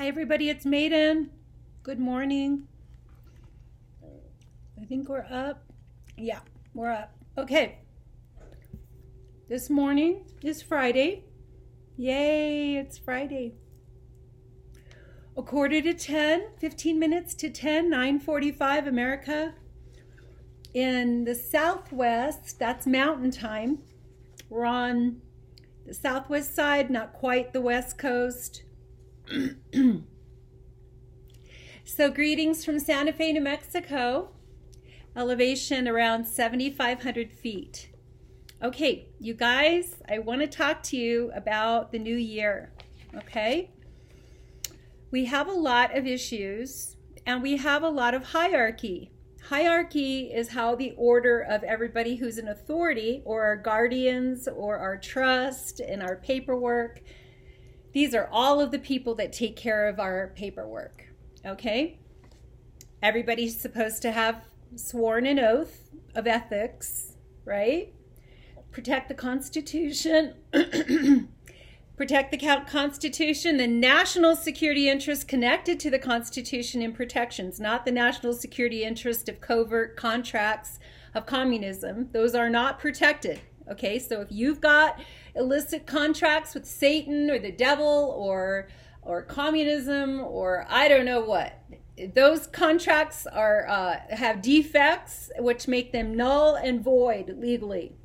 Hi everybody, it's Maiden. Good morning. I think we're up. Yeah, we're up. Okay. This morning is Friday. Yay, it's Friday. A quarter to 10, 15 minutes to 10, 9:45 America. In the Southwest, that's Mountain Time. We're on the Southwest side, not quite the West Coast. So greetings from Santa Fe, New Mexico. Elevation around 7,500 feet. Okay, you guys, I want to talk to you about the new year, okay? We have a lot of issues and we have a lot of hierarchy. Hierarchy is how the order of everybody who's an authority or our guardians or our trust and our paperwork. These are all of the people that take care of our paperwork, okay? Everybody's supposed to have sworn an oath of ethics, right? Protect the Constitution, protect the Constitution, the national security interest connected to the Constitution and protections, not the national security interest of covert contracts of communism. Those are not protected, okay? So if you've got illicit contracts with Satan or the devil or communism or I don't know what, those contracts are have defects which make them null and void legally.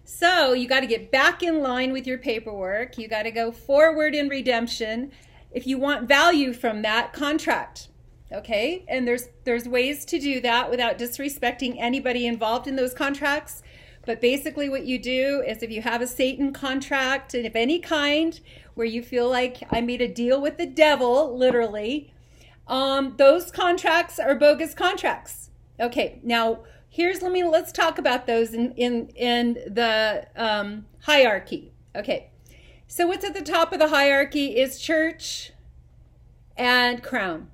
So you got to get back in line with your paperwork. You got to go forward in redemption if you want value from that contract. Okay? And there's ways to do that without disrespecting anybody involved in those contracts. But basically what you do is if you have a Satan contract and of any kind where you feel like I made a deal with the devil, literally, those contracts are bogus contracts. Okay, now let's talk about those in the hierarchy. Okay, so what's at the top of the hierarchy is church and crown.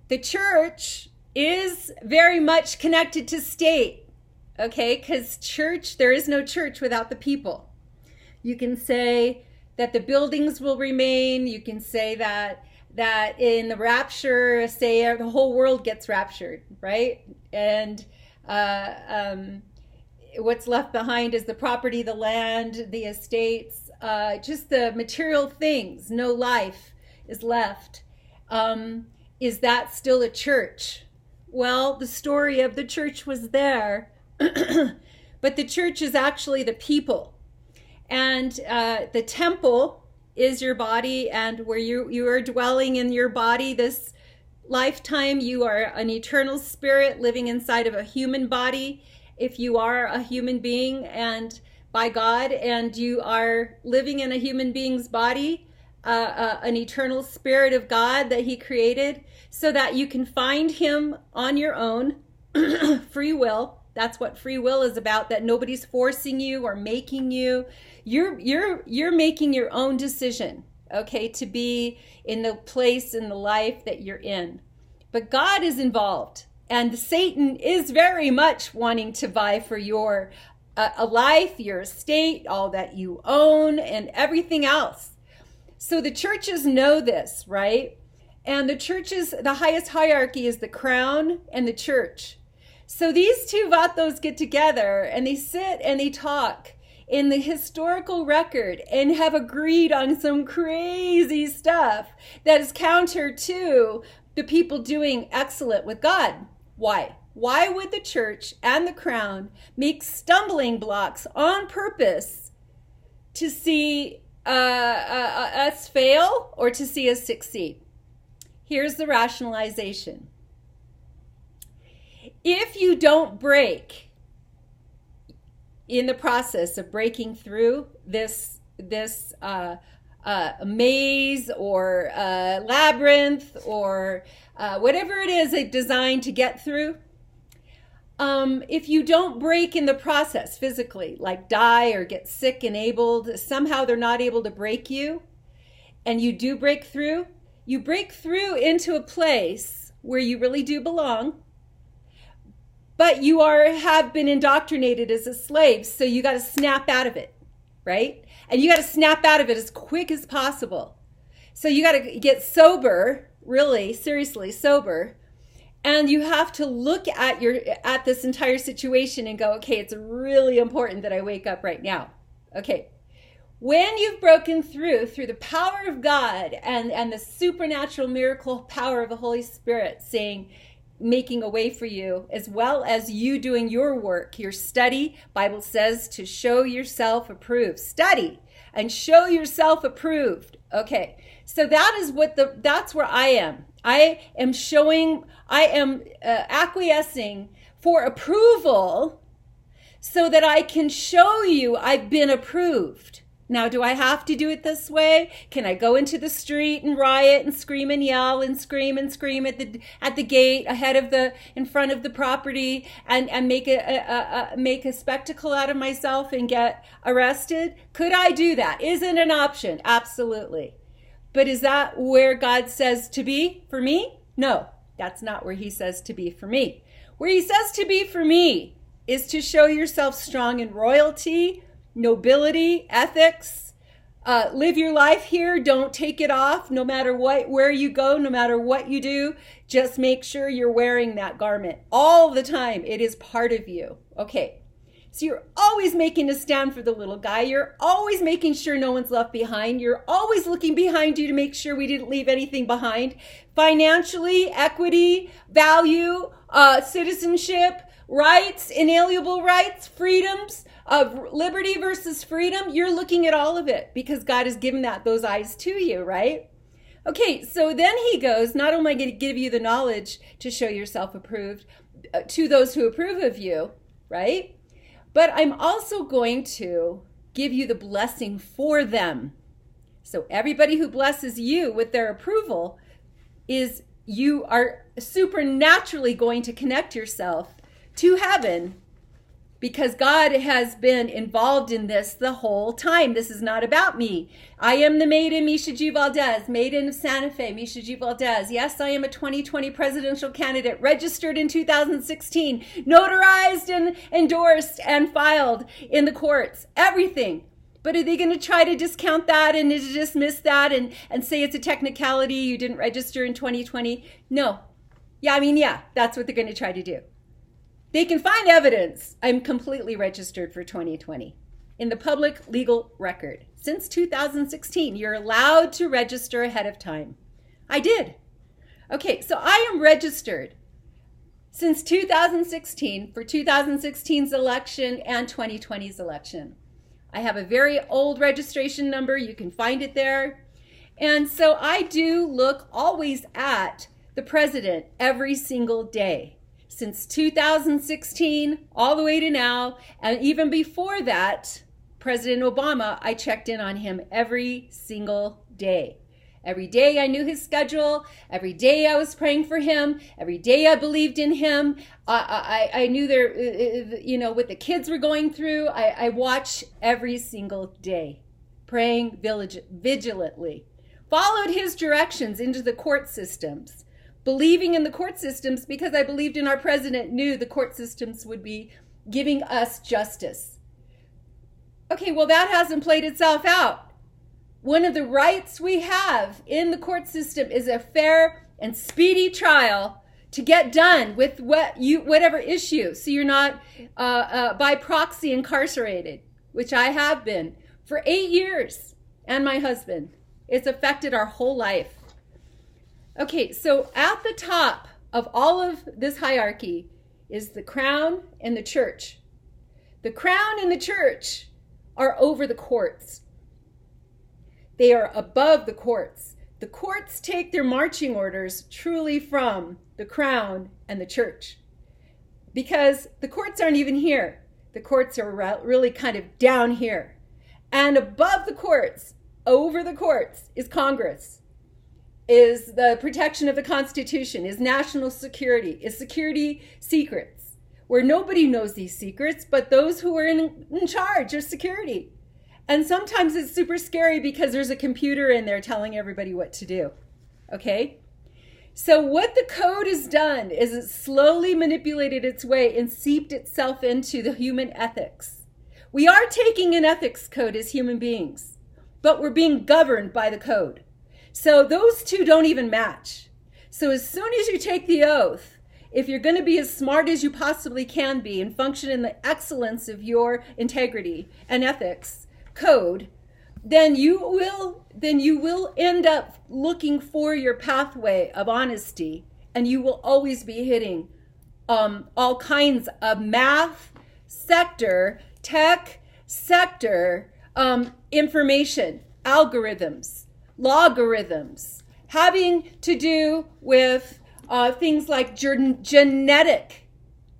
The church is very much connected to state, okay, because there is no church without the people. You can say that the buildings will remain. You can say that in the rapture, say the whole world gets raptured, right? And what's left behind is the property, the land, the estates, just the material things. No life is left. Is that still a church? Well, the story of the church was there, but the church is actually the people. And the temple is your body, and where you are dwelling in your body this lifetime, you are an eternal spirit living inside of a human body. If you are a human being and by God, and you are living in a human being's body, an eternal spirit of God that he created, so that you can find him on your own, free will. That's what free will is about, that nobody's forcing you or making you. You're making your own decision, okay, to be in the place in the life that you're in. But God is involved, and Satan is very much wanting to vie for your a life, your estate, all that you own, and everything else. So the churches know this, right? And the highest hierarchy is the crown and the church. So these two vatos get together and they sit and they talk in the historical record and have agreed on some crazy stuff that is counter to the people doing excellent with God. Why? Why would the church and the crown make stumbling blocks on purpose to see us fail or to see us succeed? Here's the rationalization. If you don't break in the process of breaking through this maze or labyrinth or whatever it is they've designed to get through, if you don't break in the process physically, like die or get sick and somehow they're not able to break you, and you do break through, you break through into a place where you really do belong. But you have been indoctrinated as a slave, so you got to snap out of it, right? And you got to snap out of it as quick as possible. So you got to get sober, really, seriously sober. And you have to look at this entire situation and go, okay, it's really important that I wake up right now. Okay. When you've broken through the power of God and the supernatural miracle power of the Holy Spirit making a way for you, as well as you doing your work, your study, Bible says to show yourself approved. Study and show yourself approved. Okay. So that's where I am. I am acquiescing for approval so that I can show you I've been approved. Now, do I have to do it this way? Can I go into the street and riot and scream and yell and scream at the gate in front of the property and make a spectacle out of myself and get arrested? Could I do that? Is it an option? Absolutely. But is that where God says to be for me? No, that's not where he says to be for me. Where he says to be for me is to show yourself strong in royalty, nobility, ethics. Live your life here. Don't take it off. No matter where you go, no matter what you do, just make sure you're wearing that garment all the time. It is part of you. Okay. So you're always making a stand for the little guy. You're always making sure no one's left behind. You're always looking behind you to make sure we didn't leave anything behind. Financially, equity, value, citizenship, rights, inalienable rights, freedoms, of liberty versus freedom. You're looking at all of it because God has given those eyes to you, right? Okay, so then he goes, not only am I going to give you the knowledge to show yourself approved to those who approve of you, right? But I'm also going to give you the blessing for them. So everybody who blesses you with their approval you are supernaturally going to connect yourself to heaven because God has been involved in this the whole time. This is not about me. I am the Maiden, Micha G. Valdez, Maiden of Santa Fe, Micha G. Valdez. Yes, I am a 2020 presidential candidate, registered in 2016, notarized and endorsed and filed in the courts, everything. But are they going to try to discount that and to dismiss that and say it's a technicality, you didn't register in 2020? No. Yeah, that's what they're going to try to do. They can find evidence I'm completely registered for 2020 in the public legal record. Since 2016, you're allowed to register ahead of time. I did. Okay, so I am registered since 2016 for 2016's election and 2020's election. I have a very old registration number. You can find it there. And so I do look always at the president every single day. Since 2016, all the way to now, and even before that, President Obama, I checked in on him every single day. Every day I knew his schedule. Every day I was praying for him. Every day I believed in him. I knew what the kids were going through. I watch every single day, praying vigilantly. Followed his directions into the court systems. Believing in the court systems because I believed in our president knew the court systems would be giving us justice. Okay, well, that hasn't played itself out. One of the rights we have in the court system is a fair and speedy trial to get done with whatever issue. So you're not by proxy incarcerated, which I have been for 8 years, and my husband. It's affected our whole life. Okay, so at the top of all of this hierarchy is the crown and the church. The crown and the church are over the courts. They are above the courts. The courts take their marching orders truly from the crown and the church. Because the courts aren't even here. The courts are really kind of down here. And above the courts, over the courts, is Congress. Is the protection of the Constitution, is national security, is security secrets, where nobody knows these secrets but those who are in charge of security. And sometimes it's super scary because there's a computer in there telling everybody what to do. Okay? So what the code has done is it slowly manipulated its way and seeped itself into the human ethics. We are taking an ethics code as human beings, but we're being governed by the code. So those two don't even match. So as soon as you take the oath, if you're going to be as smart as you possibly can be and function in the excellence of your integrity and ethics code, then you will end up looking for your pathway of honesty, and you will always be hitting all kinds of math sector, tech sector, information, algorithms, logarithms, having to do with things like genetic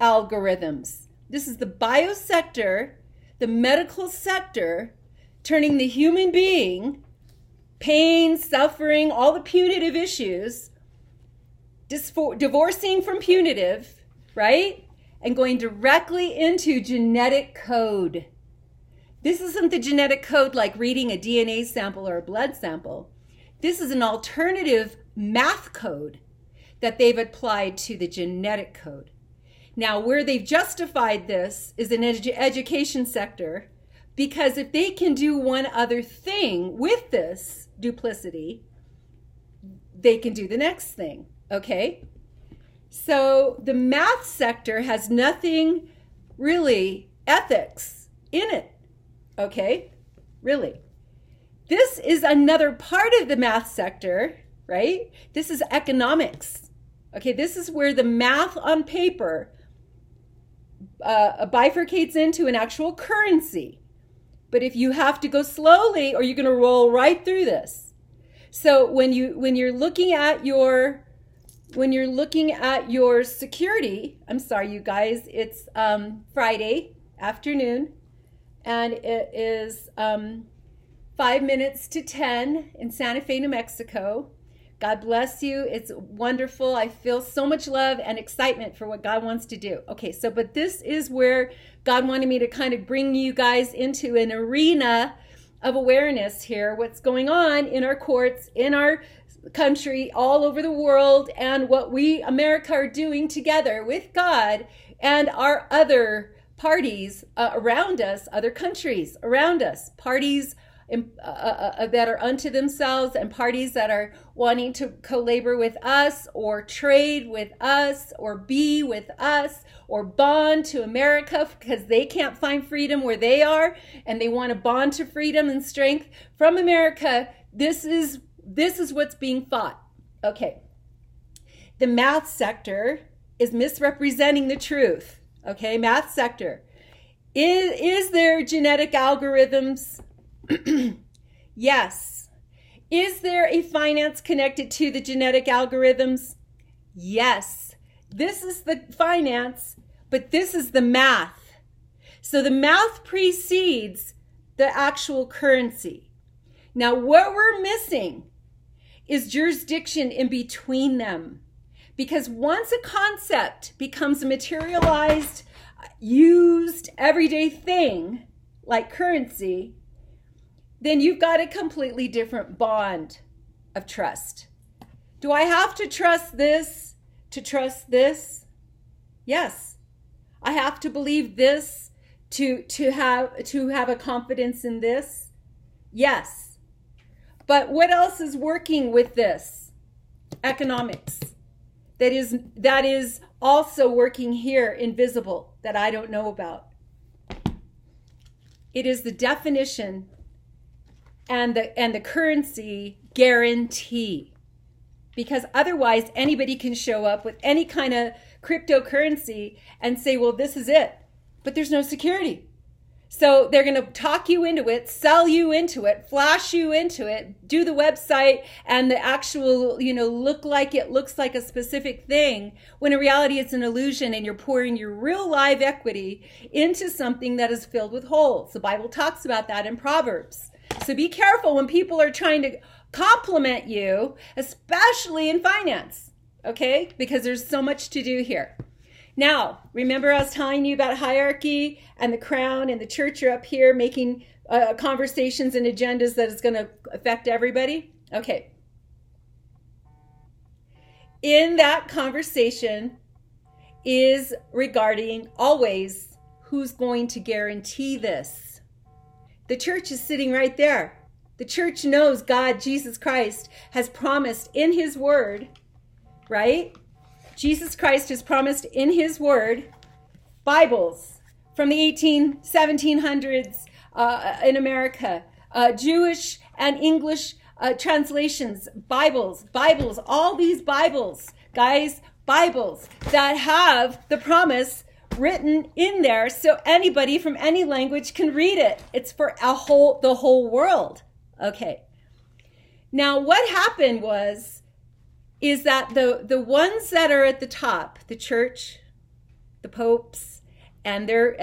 algorithms. This is the biosector, the medical sector, turning the human being, pain, suffering, all the punitive issues, divorcing from punitive, right? And going directly into genetic code. This isn't the genetic code like reading a DNA sample or a blood sample. This is an alternative math code that they've applied to the genetic code. Now, where they've justified this is in education sector, because if they can do one other thing with this duplicity, they can do the next thing, okay? So the math sector has nothing really ethics in it, okay? Really. This is another part of the math sector, right? This is economics. Okay, this is where the math on paper bifurcates into an actual currency. But if you have to go slowly, or you're going to roll right through this. So when you're looking at your security, I'm sorry, you guys, it's Friday afternoon, and it is 5 minutes to 10 in Santa Fe, New Mexico. God bless you. It's wonderful. I feel so much love and excitement for what God wants to do. Okay, so but this is where God wanted me to kind of bring you guys into an arena of awareness here, what's going on in our courts, in our country, all over the world, and what we, America, are doing together with God and our other parties around us, other countries around us, parties that are unto themselves, and parties that are wanting to co-labor with us or trade with us or be with us or bond to America because they can't find freedom where they are and they want to bond to freedom and strength from America. This is what's being fought. Okay. The math sector is misrepresenting the truth. Okay, math sector. Is there genetic algorithms? Yes. Is there a finance connected to the genetic algorithms? Yes. This is the finance, but this is the math. So the math precedes the actual currency. Now, what we're missing is jurisdiction in between them. Because once a concept becomes a materialized, used, everyday thing, like currency, then you've got a completely different bond of trust. Do I have to trust this to trust this? Yes. I have to believe this to have a confidence in this? Yes. But what else is working with this? Economics. That is also working here, invisible, that I don't know about. It is the definition and the currency guarantee. Because otherwise anybody can show up with any kind of cryptocurrency and say, well, this is it. But there's no security. So they're going to talk you into it, sell you into it, flash you into it, do the website and the actual, look like it looks like a specific thing, when in reality it's an illusion and you're pouring your real live equity into something that is filled with holes. The Bible talks about that in Proverbs. So be careful when people are trying to compliment you, especially in finance, okay? Because there's so much to do here. Now, remember I was telling you about hierarchy and the crown and the church are up here making conversations and agendas that is going to affect everybody? Okay. In that conversation is regarding always who's going to guarantee this. The church is sitting right there. The church knows God, Jesus Christ, has promised in his word, right? Jesus Christ has promised in his word Bibles from the 1700s in America, Jewish and English translations, Bibles, all these Bibles, guys, Bibles that have the promise written in there so anybody from any language can read it. It's for the whole world. Okay. Now what happened is that the ones that are at the top, the church, the popes, and their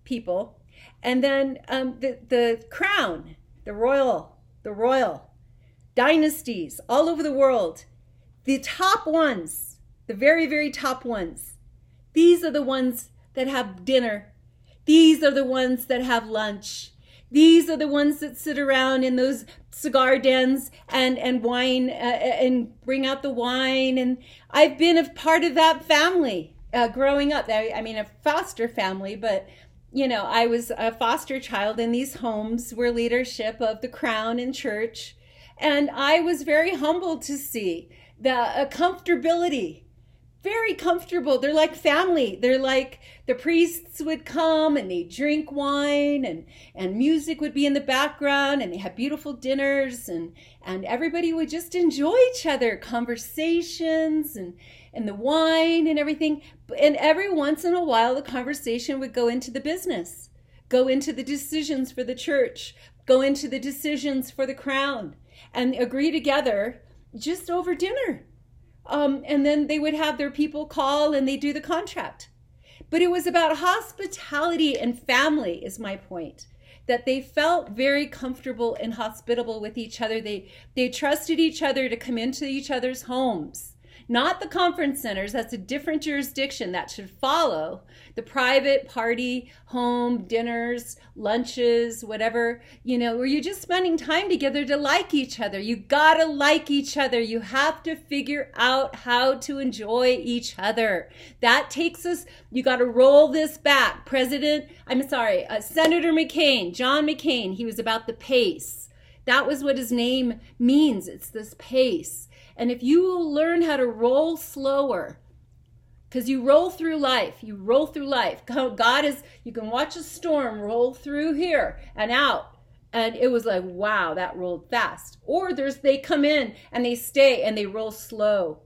people, and then the crown, the royal dynasties all over the world, the top ones, the very, very top ones, these are the ones that have dinner. These are the ones that have lunch. These are the ones that sit around in those cigar dens and wine and bring out the wine. And I've been a part of that family growing up. I mean, a foster family, but you know, I was a foster child in these homes where leadership of the crown and church. And I was very humbled to see the comfortability. Very comfortable. They're like family. They're like the priests would come and they drink wine and music would be in the background and they have beautiful dinners and everybody would just enjoy each other, conversations and the wine and everything. And every once in a while, the conversation would go into the business, go into the decisions for the church, go into the decisions for the crown, and agree together just over dinner. And then they would have their people call and they do the contract. But it was about hospitality and family is my point. That they felt very comfortable and hospitable with each other. They trusted each other to come into each other's homes. Not the conference centers, that's a different jurisdiction that should follow. The private party, home, dinners, lunches, whatever, you know, where you're just spending time together to like each other. You gotta like each other. You have to figure out how to enjoy each other. That takes us, you gotta roll this back. Senator McCain, John McCain, he was about the pace. That was what his name means. It's this pace. And if you will learn how to roll slower, because you roll through life. God is, you can watch a storm roll through here and out. And it was like, wow, that rolled fast. Or they come in and they stay and they roll slow.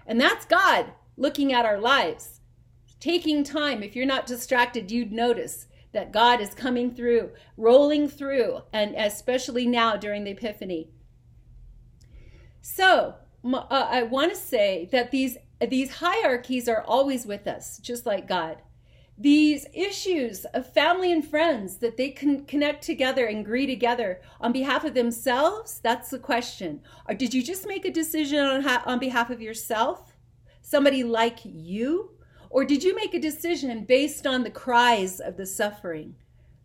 And that's God looking at our lives. Taking time. If you're not distracted, you'd notice that God is coming through, rolling through, and especially now during the Epiphany. So, I want to say that these hierarchies are always with us, just like God. These issues of family and friends that they can connect together and agree together on behalf of themselves, that's the question. Or did you just make a decision on behalf of yourself, somebody like you? Or did you make a decision based on the cries of the suffering,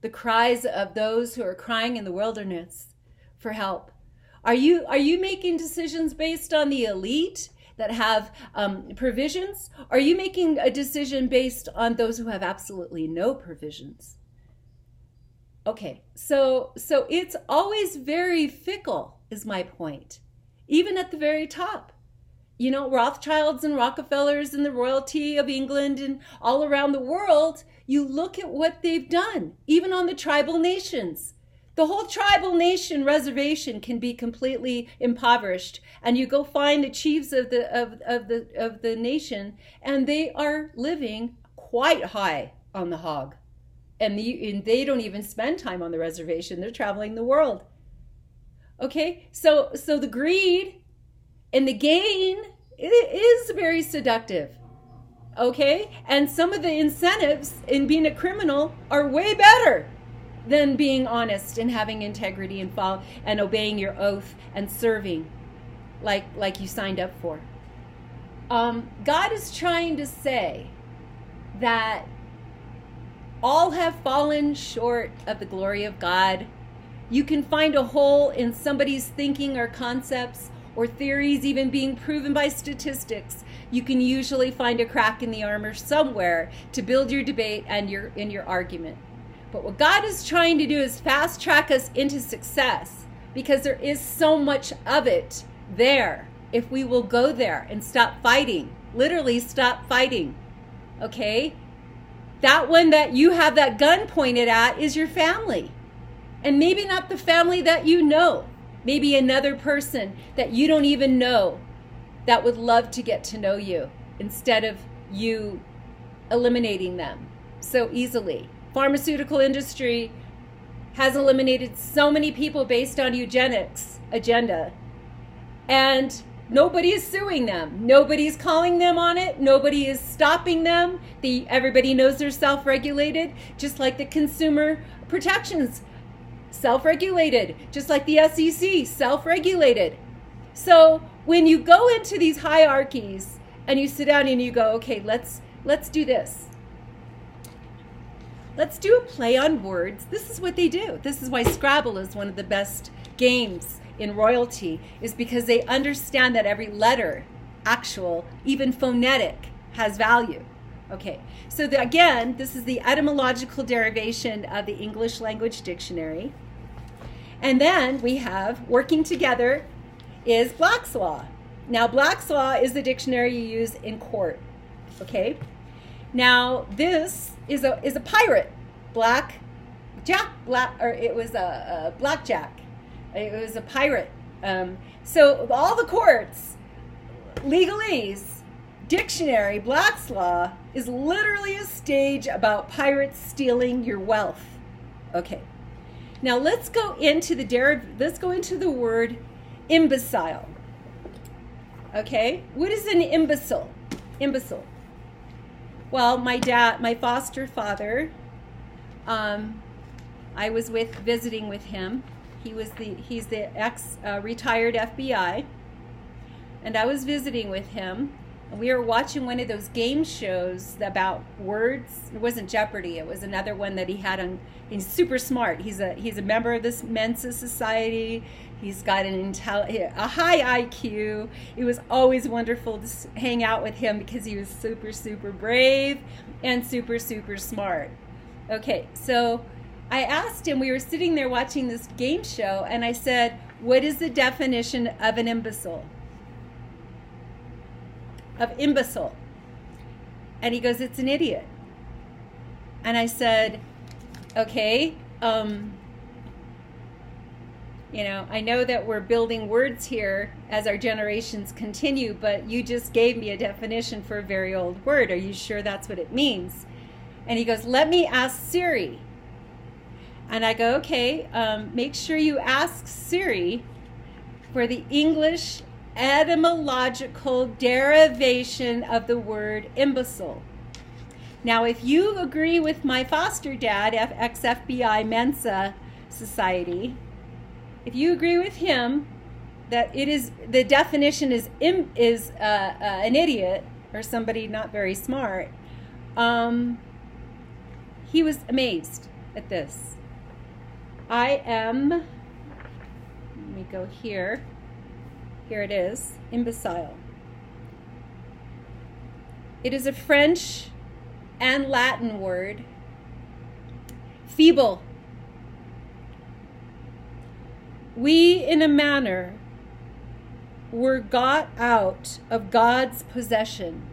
the cries of those who are crying in the wilderness for help? Are you making decisions based on the elite that have provisions? Are you making a decision based on those who have absolutely no provisions? Okay, so it's always very fickle, is my point, even at the very top. You know, Rothschilds and Rockefellers and the royalty of England and all around the world, you look at what they've done, even on the tribal nations. The whole tribal nation reservation can be completely impoverished, and you go find the chiefs of the nation, and they are living quite high on the hog, and they don't even spend time on the reservation. They're traveling the world. Okay, so the greed and the gain is very seductive. Okay, and some of the incentives in being a criminal are way better than being honest and having integrity and obeying your oath and serving like you signed up for. God is trying to say that all have fallen short of the glory of God. You can find a hole in somebody's thinking or concepts or theories even being proven by statistics. You can usually find a crack in the armor somewhere to build your debate and in your argument. But what God is trying to do is fast track us into success, because there is so much of it there if we will go there and stop fighting. Literally stop fighting. Okay? That one that you have that gun pointed at is your family. And maybe not the family that you know. Maybe another person that you don't even know that would love to get to know you instead of you eliminating them so easily. Pharmaceutical industry has eliminated so many people based on eugenics agenda, and nobody is suing them. Nobody's calling them on it. Nobody is stopping them. Everybody knows they're self-regulated, just like the consumer protections, self-regulated, just like the SEC, self-regulated. So when you go into these hierarchies and you sit down and you go, okay, let's do this. Let's do a play on words. This is what they do. This is why Scrabble is one of the best games in royalty, is because they understand that every letter, actual, even phonetic, has value. Okay, so again, this is the etymological derivation of the English language dictionary. And then we have, working together, is Black's Law. Now, Black's Law is the dictionary you use in court. Okay, now this is a pirate, it was a blackjack. It was a pirate. So all the courts, legalese, dictionary, Black's Law is literally a stage about pirates stealing your wealth. Okay, now let's go into the word imbecile. Okay, what is an imbecile? Imbecile. Well, my foster father, I was visiting with him. He's the retired FBI, and I was visiting with him, and we were watching one of those game shows about words. It wasn't Jeopardy. It was another one that he had on. He's super smart. He's a member of this Mensa Society. He's got a high IQ. It was always wonderful to hang out with him because he was super, super brave and super, super smart. Okay, so I asked him, we were sitting there watching this game show, and I said, what is the definition of an imbecile? Of imbecile. And he goes, it's an idiot. And I said, okay, I know that we're building words here as our generations continue, but you just gave me a definition for a very old word. Are you sure that's what it means? And he goes, let me ask Siri. And I go, okay, make sure you ask Siri for the English etymological derivation of the word imbecile. Now, if you agree with my foster dad, ex-FBI Mensa Society, if you agree with him that the definition is an idiot or somebody not very smart, he was amazed at this. Let me go here. Here it is, imbecile. It is a French and Latin word. Feeble. We, in a manner, were got out of God's possession.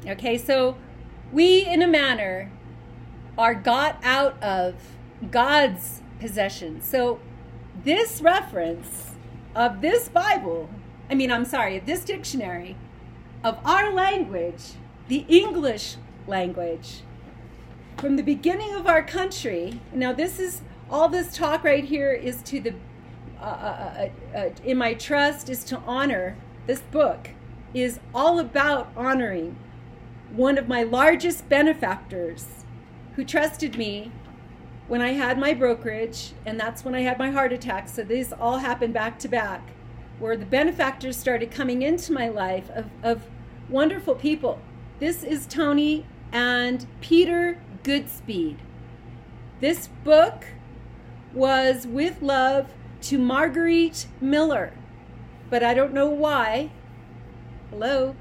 Okay, so we, in a manner, are got out of God's possession. So this reference of this this dictionary, of our language, the English language, from the beginning of our country. Now all this talk right here is to the, in my trust, is to honor. This book is all about honoring one of my largest benefactors who trusted me when I had my brokerage, and that's when I had my heart attack. So these all happened back to back, where the benefactors started coming into my life of wonderful people. This is Tony and Peter Goodspeed. This book was with love to Marguerite Miller, but I don't know why. Hello?